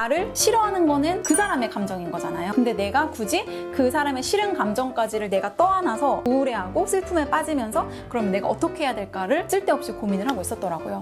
나를 싫어하는 거는 그 사람의 감정인 거잖아요. 근데 내가 굳이 그 사람의 싫은 감정까지를 내가 떠안아서 우울해하고 슬픔에 빠지면서 그럼 내가 어떻게 해야 될까를 쓸데없이 고민을 하고 있었더라고요.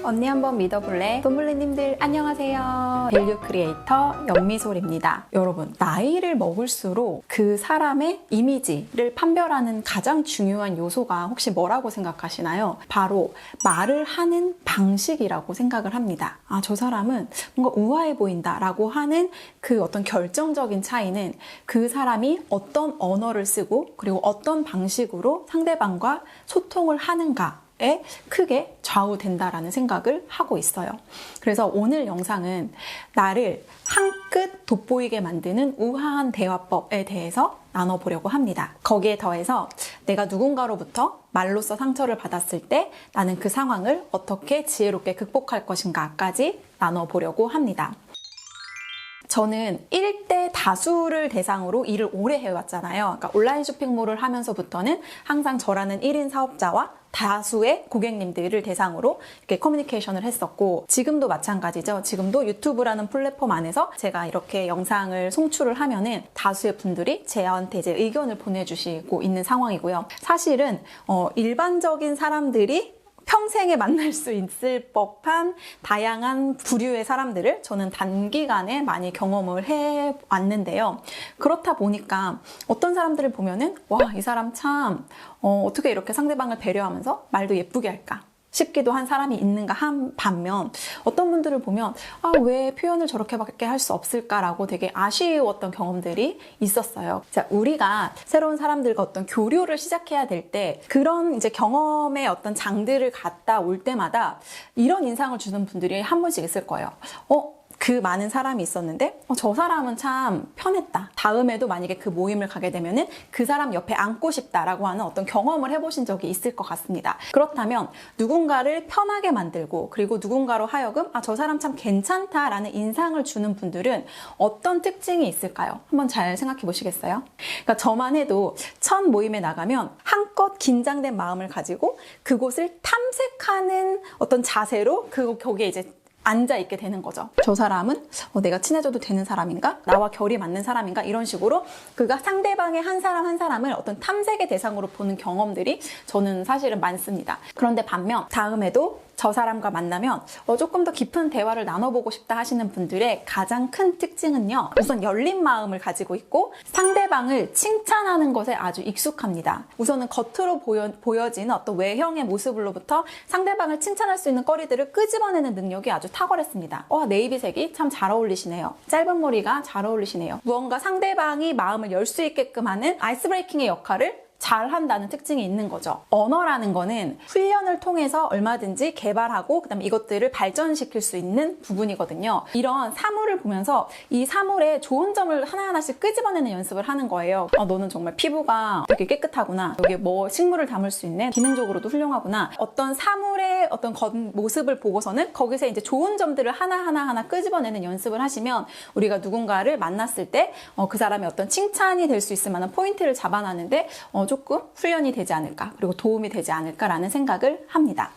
언니 한번 믿어볼래? 돈블리님들 안녕하세요. 밸류 크리에이터 연미솔입니다. 여러분, 나이를 먹을수록 그 사람의 이미지를 판별하는 가장 중요한 요소가 혹시 뭐라고 생각하시나요? 바로 말을 하는 방식이라고 생각을 합니다. 아, 저 사람은 뭔가 우아해 보인다 라고 하는 그 어떤 결정적인 차이는 그 사람이 어떤 언어를 쓰고 그리고 어떤 방식으로 상대방과 소통을 하는가 에 크게 좌우된다라는 생각을 하고 있어요. 그래서 오늘 영상은 나를 한 끗 돋보이게 만드는 우아한 대화법에 대해서 나눠보려고 합니다. 거기에 더해서 내가 누군가로부터 말로써 상처를 받았을 때 나는 그 상황을 어떻게 지혜롭게 극복할 것인가까지 나눠보려고 합니다. 저는 1대 다수를 대상으로 일을 오래 해왔잖아요. 그러니까 온라인 쇼핑몰을 하면서부터는 항상 저라는 1인 사업자와 다수의 고객님들을 대상으로 이렇게 커뮤니케이션을 했었고, 지금도 마찬가지죠. 지금도 유튜브라는 플랫폼 안에서 제가 이렇게 영상을 송출을 하면은 다수의 분들이 저한테 이제 의견을 보내주시고 있는 상황이고요. 사실은 일반적인 사람들이 평생에 만날 수 있을 법한 다양한 부류의 사람들을 저는 단기간에 많이 경험을 해왔는데요. 그렇다 보니까 어떤 사람들을 보면은 와, 이 사람 참 어떻게 이렇게 상대방을 배려하면서 말도 예쁘게 할까 싶기도 한 사람이 있는가 한 반면, 어떤 분들을 보면 아, 왜 표현을 저렇게밖에 할 수 없을까라고 되게 아쉬웠던 경험들이 있었어요. 자, 우리가 새로운 사람들과 어떤 교류를 시작해야 될 때 그런 이제 경험의 어떤 장들을 갔다 올 때마다 이런 인상을 주는 분들이 한 분씩 있을 거예요. 그 많은 사람이 있었는데 저 사람은 참 편했다. 다음에도 만약에 그 모임을 가게 되면은 그 사람 옆에 앉고 싶다라고 하는 어떤 경험을 해보신 적이 있을 것 같습니다. 그렇다면 누군가를 편하게 만들고 그리고 누군가로 하여금 아, 저 사람 참 괜찮다라는 인상을 주는 분들은 어떤 특징이 있을까요? 한번 잘 생각해 보시겠어요? 그러니까 저만 해도 첫 모임에 나가면 한껏 긴장된 마음을 가지고 그곳을 탐색하는 어떤 자세로 거기에 이제 앉아있게 되는 거죠. 저 사람은 내가 친해져도 되는 사람인가? 나와 결이 맞는 사람인가? 이런 식으로 그가 상대방의 한 사람 한 사람을 어떤 탐색의 대상으로 보는 경험들이 저는 사실은 많습니다. 그런데 반면 다음에도 저 사람과 만나면 조금 더 깊은 대화를 나눠보고 싶다 하시는 분들의 가장 큰 특징은요, 우선 열린 마음을 가지고 있고 상대방을 칭찬하는 것에 아주 익숙합니다. 우선은 겉으로 보여지는 어떤 외형의 모습으로부터 상대방을 칭찬할 수 있는 거리들을 끄집어내는 능력이 아주 탁월했습니다. 네이비색이 참 잘 어울리시네요. 짧은 머리가 잘 어울리시네요. 무언가 상대방이 마음을 열 수 있게끔 하는 아이스 브레이킹의 역할을 잘 한다는 특징이 있는 거죠. 언어라는 거는 훈련을 통해서 얼마든지 개발하고 그다음에 이것들을 발전시킬 수 있는 부분이거든요. 이런 사물을 보면서 이 사물의 좋은 점을 하나하나씩 끄집어내는 연습을 하는 거예요. 너는 정말 피부가 되게 깨끗하구나. 여기 뭐 식물을 담을 수 있네. 기능적으로도 훌륭하구나. 어떤 사물의 어떤 겉모습을 보고서는 거기서 이제 좋은 점들을 하나하나 끄집어내는 연습을 하시면 우리가 누군가를 만났을 때 그 사람의 어떤 칭찬이 될 수 있을 만한 포인트를 잡아나는데 조금 훈련이 되지 않을까, 그리고 도움이 되지 않을까라는 생각을 합니다.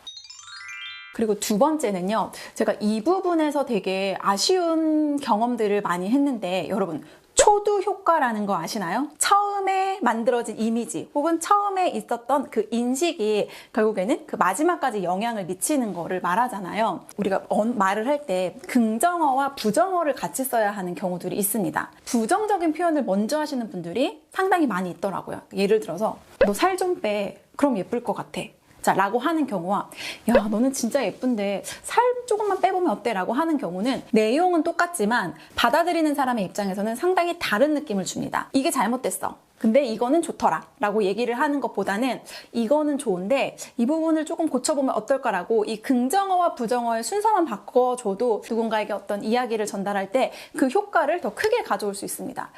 그리고 두 번째는요, 제가 이 부분에서 되게 아쉬운 경험들을 많이 했는데, 여러분, 초두 효과라는 거 아시나요? 처음에 만들어진 이미지 혹은 처음에 있었던 그 인식이 결국에는 그 마지막까지 영향을 미치는 거를 말하잖아요. 우리가 말을 할 때 긍정어와 부정어를 같이 써야 하는 경우들이 있습니다. 부정적인 표현을 먼저 하시는 분들이 상당히 많이 있더라고요. 예를 들어서 너 살 좀 빼. 그럼 예쁠 것 같아. 자, 라고 하는 경우와 야, 너는 진짜 예쁜데 살 조금만 빼보면 어때? 라고 하는 경우는 내용은 똑같지만 받아들이는 사람의 입장에서는 상당히 다른 느낌을 줍니다. 이게 잘못됐어. 근데 이거는 좋더라 라고 얘기를 하는 것보다는 이거는 좋은데 이 부분을 조금 고쳐보면 어떨까라고 이 긍정어와 부정어의 순서만 바꿔줘도 누군가에게 어떤 이야기를 전달할 때 그 효과를 더 크게 가져올 수 있습니다.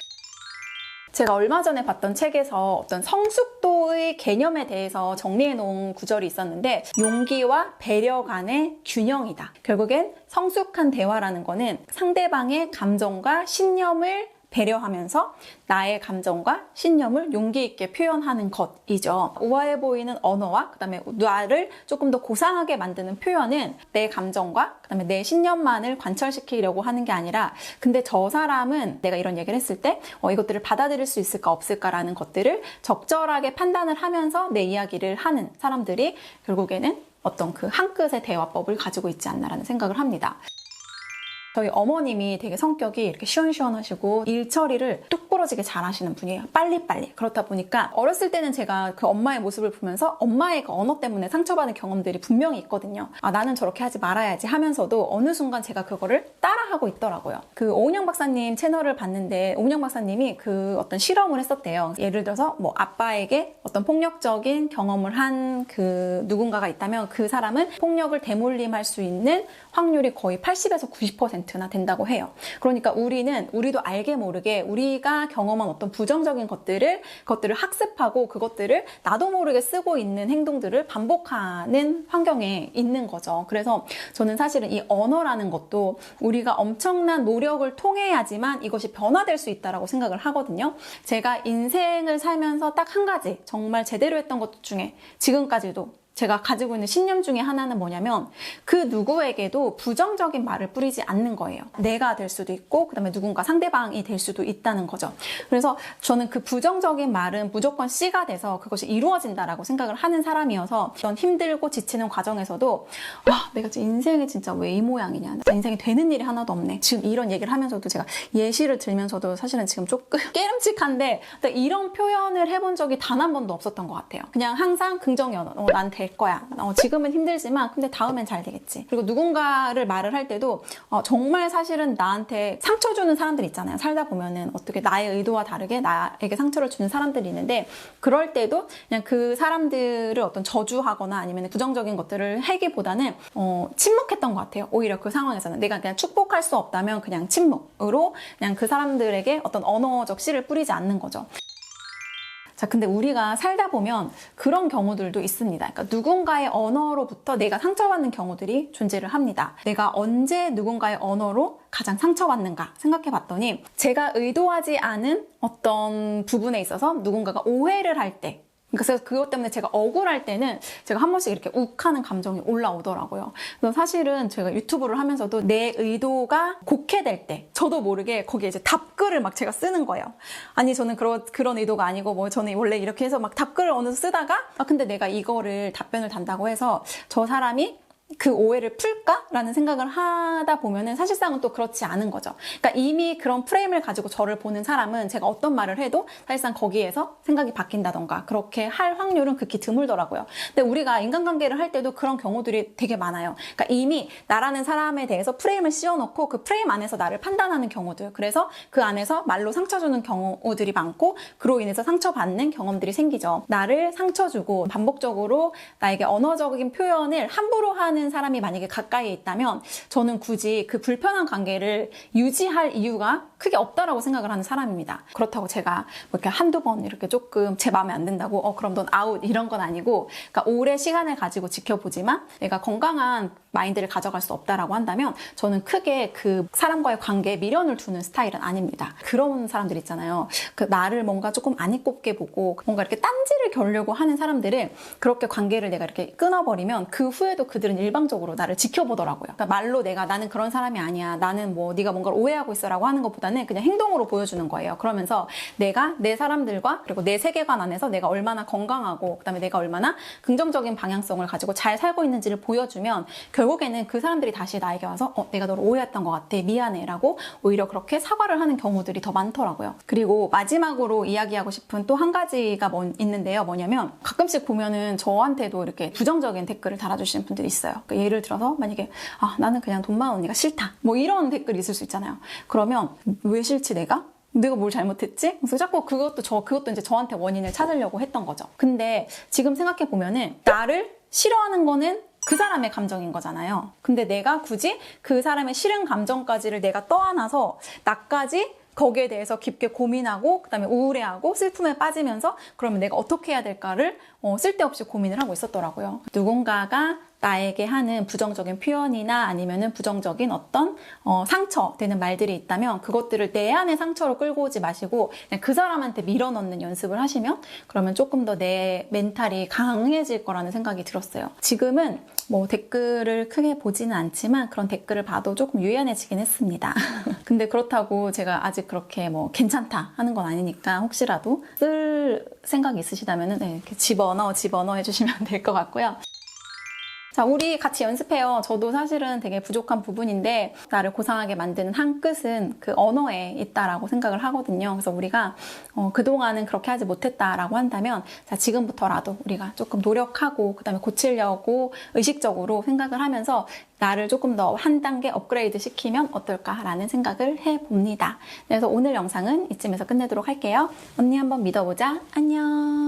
제가 얼마 전에 봤던 책에서 어떤 성숙도의 개념에 대해서 정리해 놓은 구절이 있었는데, 용기와 배려 간의 균형이다. 결국엔 성숙한 대화라는 거는 상대방의 감정과 신념을 배려하면서 나의 감정과 신념을 용기 있게 표현하는 것이죠. 우아해 보이는 언어와 그다음에 나를 조금 더 고상하게 만드는 표현은 내 감정과 그다음에 내 신념만을 관철시키려고 하는 게 아니라 근데 저 사람은 내가 이런 얘기를 했을 때 이것들을 받아들일 수 있을까 없을까라는 것들을 적절하게 판단을 하면서 내 이야기를 하는 사람들이 결국에는 어떤 그 한 끗의 대화법을 가지고 있지 않나라는 생각을 합니다. 저희 어머님이 되게 성격이 이렇게 시원시원하시고 일 처리를 뚝 부러지게 잘하시는 분이에요. 빨리빨리. 그렇다 보니까 어렸을 때는 제가 그 엄마의 모습을 보면서 엄마의 그 언어 때문에 상처받은 경험들이 분명히 있거든요. 아, 나는 저렇게 하지 말아야지 하면서도 어느 순간 제가 그거를 따라하고 있더라고요. 그 오은영 박사님 채널을 봤는데 오은영 박사님이 그 어떤 실험을 했었대요. 예를 들어서 뭐 아빠에게 어떤 폭력적인 경험을 한 그 누군가가 있다면 그 사람은 폭력을 대물림할 수 있는 확률이 거의 80에서 90%나 된다고 해요. 그러니까 우리도 알게 모르게 우리가 경험한 어떤 부정적인 그것들을 학습하고 그것들을 나도 모르게 쓰고 있는 행동들을 반복하는 환경에 있는 거죠. 그래서 저는 사실은 이 언어라는 것도 우리가 엄청난 노력을 통해야지만 이것이 변화될 수 있다고 생각을 하거든요. 제가 인생을 살면서 딱 한 가지 정말 제대로 했던 것 중에 지금까지도 제가 가지고 있는 신념 중에 하나는 뭐냐면 그 누구에게도 부정적인 말을 뿌리지 않는 거예요. 내가 될 수도 있고 그다음에 누군가 상대방이 될 수도 있다는 거죠. 그래서 저는 그 부정적인 말은 무조건 씨가 돼서 그것이 이루어진다라고 생각을 하는 사람이어서 어떤 힘들고 지치는 과정에서도 와, 내가 인생이 진짜 왜 이 모양이냐. 나 인생에 되는 일이 하나도 없네. 지금 이런 얘기를 하면서도 제가 예시를 들면서도 사실은 지금 조금 깨름칙한데 이런 표현을 해본 적이 단 한 번도 없었던 것 같아요. 그냥 항상 긍정의 언어. 난 될 거야. 지금은 힘들지만 근데 다음엔 잘 되겠지. 그리고 누군가를 말을 할 때도 정말 사실은 나한테 상처 주는 사람들 있잖아요. 살다 보면은 어떻게 나의 의도와 다르게 나에게 상처를 주는 사람들이 있는데 그럴 때도 그냥 그 사람들을 어떤 저주하거나 아니면 부정적인 것들을 하기보다는 침묵했던 것 같아요. 오히려 그 상황에서는 내가 그냥 축복할 수 없다면 그냥 침묵으로 그냥 그 사람들에게 어떤 언어적 씨를 뿌리지 않는 거죠. 자, 근데 우리가 살다 보면 그런 경우들도 있습니다. 그러니까 누군가의 언어로부터 내가 상처받는 경우들이 존재를 합니다. 내가 언제 누군가의 언어로 가장 상처받는가 생각해 봤더니 제가 의도하지 않은 어떤 부분에 있어서 누군가가 오해를 할 때 그래서 그것 때문에 제가 억울할 때는 제가 한 번씩 이렇게 욱하는 감정이 올라오더라고요. 그래서 사실은 제가 유튜브를 하면서도 내 의도가 곡해될 때 저도 모르게 거기에 이제 답글을 막 제가 쓰는 거예요. 아니 저는 그런 의도가 아니고 뭐 저는 원래 이렇게 해서 막 답글을 어느새 쓰다가 근데 내가 이거를 답변을 단다고 해서 저 사람이 그 오해를 풀까라는 생각을 하다 보면은 사실상은 또 그렇지 않은 거죠. 그러니까 이미 그런 프레임을 가지고 저를 보는 사람은 제가 어떤 말을 해도 사실상 거기에서 생각이 바뀐다던가 그렇게 할 확률은 극히 드물더라고요. 근데 우리가 인간관계를 할 때도 그런 경우들이 되게 많아요. 그러니까 이미 나라는 사람에 대해서 프레임을 씌워놓고 그 프레임 안에서 나를 판단하는 경우들, 그래서 그 안에서 말로 상처 주는 경우들이 많고 그로 인해서 상처받는 경험들이 생기죠. 나를 상처 주고 반복적으로 나에게 언어적인 표현을 함부로 하는 사람이 만약에 가까이에 있다면 저는 굳이 그 불편한 관계를 유지할 이유가 크게 없다라고 생각을 하는 사람입니다. 그렇다고 제가 뭐 이렇게 한두 번 이렇게 조금 제 마음에 안 든다고 그럼 넌 아웃 이런 건 아니고, 그러니까 오래 시간을 가지고 지켜보지만 내가 건강한 마인드를 가져갈 수 없다라고 한다면 저는 크게 그 사람과의 관계에 미련을 두는 스타일은 아닙니다. 그런 사람들 있잖아요. 그 나를 뭔가 조금 안 이꼽게 보고 뭔가 이렇게 딴지를 겨루려고 하는 사람들은 그렇게 관계를 내가 이렇게 끊어버리면 그 후에도 그들은 일방적으로 나를 지켜보더라고요. 그러니까 말로 나는 그런 사람이 아니야. 나는 뭐 네가 뭔가를 오해하고 있어라고 하는 것보다는 그냥 행동으로 보여주는 거예요. 그러면서 내가 내 사람들과 그리고 내 세계관 안에서 내가 얼마나 건강하고 그다음에 내가 얼마나 긍정적인 방향성을 가지고 잘 살고 있는지를 보여주면 결국에는 그 사람들이 다시 나에게 와서 내가 너를 오해했던 것 같아. 미안해. 라고 오히려 그렇게 사과를 하는 경우들이 더 많더라고요. 그리고 마지막으로 이야기하고 싶은 또 한 가지가 있는데요. 뭐냐면 가끔씩 보면은 저한테도 이렇게 부정적인 댓글을 달아주시는 분들이 있어요. 그러니까 예를 들어서 만약에 나는 그냥 돈 많은 언니가 싫다. 뭐 이런 댓글이 있을 수 있잖아요. 그러면 왜 싫지 내가? 내가 뭘 잘못했지? 그래서 자꾸 그것도 이제 저한테 원인을 찾으려고 했던 거죠. 근데 지금 생각해 보면은 나를 싫어하는 거는 그 사람의 감정인 거잖아요. 근데 내가 굳이 그 사람의 싫은 감정까지를 내가 떠안아서 나까지 거기에 대해서 깊게 고민하고 그다음에 우울해하고 슬픔에 빠지면서 그러면 내가 어떻게 해야 될까를 쓸데없이 고민을 하고 있었더라고요. 누군가가 나에게 하는 부정적인 표현이나 아니면은 부정적인 어떤 상처되는 말들이 있다면 그것들을 내 안의 상처로 끌고 오지 마시고 그냥 그 사람한테 밀어넣는 연습을 하시면 그러면 조금 더 내 멘탈이 강해질 거라는 생각이 들었어요. 지금은 뭐 댓글을 크게 보지는 않지만 그런 댓글을 봐도 조금 유연해지긴 했습니다. 근데 그렇다고 제가 아직 그렇게 뭐 괜찮다 하는 건 아니니까 혹시라도 쓸 생각이 있으시다면 네, 이렇게 집어넣어 해주시면 될 것 같고요. 자, 우리 같이 연습해요. 저도 사실은 되게 부족한 부분인데 나를 고상하게 만드는 한 끝은 그 언어에 있다라고 생각을 하거든요. 그래서 우리가 그동안은 그렇게 하지 못했다라고 한다면 자, 지금부터라도 우리가 조금 노력하고 그다음에 고치려고 의식적으로 생각을 하면서 나를 조금 더 한 단계 업그레이드 시키면 어떨까라는 생각을 해봅니다. 그래서 오늘 영상은 이쯤에서 끝내도록 할게요. 언니 한번 믿어보자. 안녕.